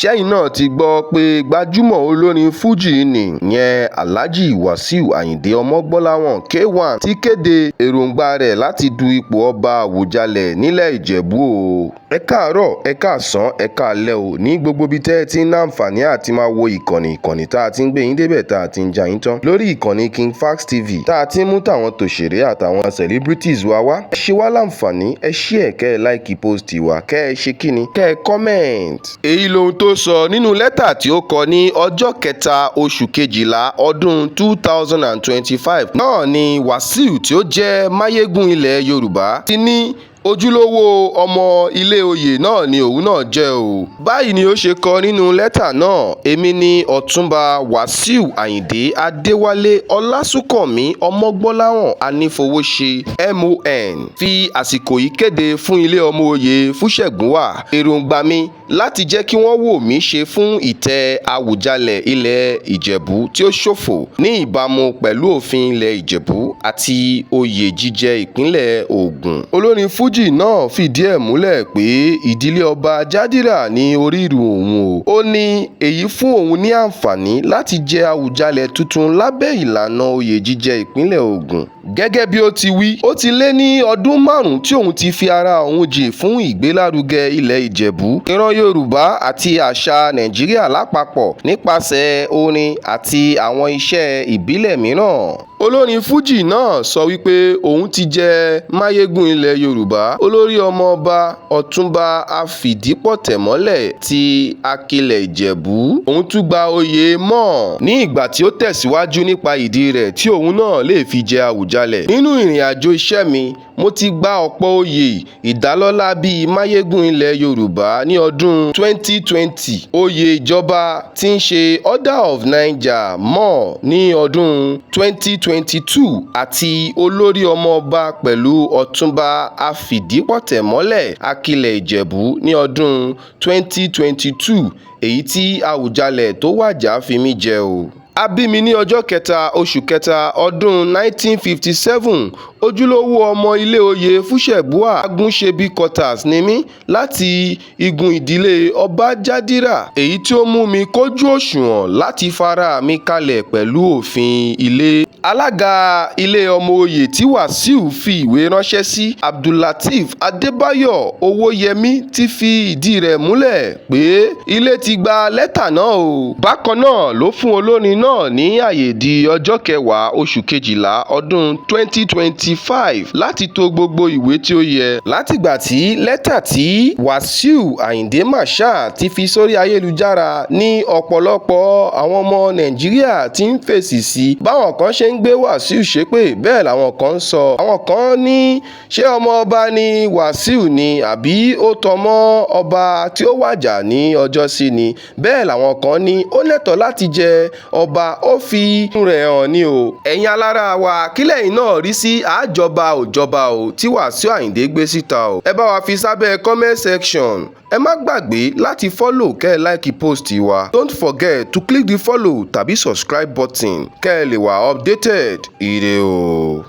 ṣẹ́yìn náà ti gbọ́ pé gbajúmọ̀ olórin fújì ni ìyẹn Alhaji Wasiu Ayinde Ọmọgbọ́láwọn K1 ti kéde èròǹgbà rẹ̀ láti du ipò ọba Awùjalẹ̀ nílẹ̀ Ìjẹ̀bú o. Ẹ káàárọ̀, ẹ káàsán, ẹ káalẹ́ o ní gbogbo ibi tẹ́ ẹ ti ń láǹfààní àti máa wo ìkànnì tá a ti ń gbé yín débẹ̀ tá a ti ń já yín tán lórí ìkànnì King Fax TV tá a ti ń mú tàwọn tòṣèré àtàwọn celebrities wa wá. Ẹ ṣe wá láǹfààní, ẹ share kẹ́ ẹ like post wa, kẹ́ ẹ ṣe kíni, kẹ́ ẹ comment. Èyí lohun tó sọ nínú lẹ́tà tí ó kọ ní ọjọ́ kẹta oṣù kejìlá ọdún 2025 náà ni Wasiu tí ó jẹ́ máyégún ilẹ̀ Yorùbá ti ní ojúlówó ọmọ ilé oyè náà ni òun náà jẹ́ o. Báyìí ni ó ṣe kọ nínú lẹ́tà náà: èmi ni ọ̀túnba Wasiu Ayinde Adéwálé Ọlásùnkànmí Ọmọgbọ́láwọn Anífowóṣe MON fi àsìkò yìí kéde fún ilé ọmọ oyè Fúṣẹ̀gúnwà èròǹgbà mi láti jẹ́ kí wọ́n wò mí ṣe fún ìtẹ́ Awùjalẹ̀ ilẹ̀ Ìjẹ̀bú tí ó ṣòfò ní ìbámu pẹ̀lú òfin ilẹ̀ Ìjẹ̀bú àti oyè jíjẹ ìpínlẹ̀ Ògùn. Olórin fújì náà fìdí ẹ̀ múlẹ̀ pé ìdílé ọba Jádírà ní orírun òun o. Ó ní èyí fún òun ní àǹfààní láti jẹ Awùjalẹ̀ tuntun lábẹ́ ìlànà oyè jíjẹ ìpínlẹ̀ Ògùn. Gẹ́gẹ́ bí ó ti wí, ó ti lé ní ọdún 5 tí òun ti fi ara òun jì fún ìgbélárugẹ ilẹ̀ Ìjẹ̀bú, ìran Yorùbá àti àṣà Nàìjíríà lápapọ̀ nípasẹ̀ orin àti àwọn iṣẹ́ ìbílẹ̀ mìíràn. Olórin fújì náà sọ wípé òun ti jẹ máyégún ilẹ̀ Yorùbá, olórí ọmọ ọba Ọ̀túnba Afìdípọ̀tẹ̀mọ́lẹ̀ ti Akilẹ̀ Ìjẹ̀bú. Òun tún gba oyè mọ́ ní ìgbà tí ó tẹ̀síwájú nípa ìdí rẹ̀ tí òun náà lè fi jẹ Awùjalẹ̀. Nínú ìrìn àjò iṣẹ́ mi, mo ti gba ọ̀pọ̀ oyè ìdálọ́lá bíi máyégún ilẹ̀ Yorùbá ní ọdún 2020, oyè ìjọba tí ń ṣe Order of Niger mọ́ ní ọdún 2022 àti olórí ọmọ ọba pẹ̀lú Ọ̀túnba Afìdípọ̀tẹ̀mọ́lẹ̀ Akilẹ̀ Ìjẹ̀bú ní ọdún 2022, èyí tí Awùjalẹ̀ tó wàjà fi mí jẹ o. A bí mi ní ọjọ́ kẹta oṣù kẹta ọdún 1957. Ojúlówó ọmọ ilé oyè Fúṣẹ̀gúnwà Agúnṣebí quarters ni mí láti igun ìdílé ọba Jádírà, èyí tí ó mú mi kójú òṣùwọ̀n láti fara mi kalẹ̀ pẹ̀lú òfin ilé. Alága ilé ọmọ oyè tí Wasiu fi ìwé ránṣẹ́ sí, Abdulateef Adébáyọ̀ Owóyẹmí, ti fi ìdí rẹ̀ múlẹ̀ pé ilé ti gba lẹ́tà náà o. Bákan náà ló fún olórin náà ní àyè di ọjọ́ kẹwàá oṣù kejìlá ọdún 2025 láti tò gbogbo ìwé tí ó yẹ. Látìgbà tí lẹ́tà tí Wasiu Ayinde Marshal ti fi sórí ayélujára ní ọ̀pọ̀lọpọ̀ àwọn ọmọ Nàìjíríà ti ń fèsì sí. Báwọn kan ṣe ń gbé Wasiu ṣépè, bẹ́ẹ̀ làwọn kan ń sọ. Àwọn kan ní ṣé ọmọ ọba ni Wasiu ni àbí ó tọmọ ọba tí ó wàjà ní ọjọ́sí ni. Bẹ́ẹ̀ làwọn kan ní ó lẹ́tọ̀ọ́ láti jẹ ọba, ó fi rẹ̀ hàn ni o. Ẹ̀yin alára wa, kílẹ̀ yìí náà rí sí àjọba òjọba o tí Wasiu Ayinde gbé síta o. Ẹ bá wa fi sábẹ́ comment section. Ẹ má gbàgbé láti follow kẹ́ ẹ like post wa. Don't forget to click the follow tàbí subscribe button kẹ́ ẹ lè wà updated. Ire o.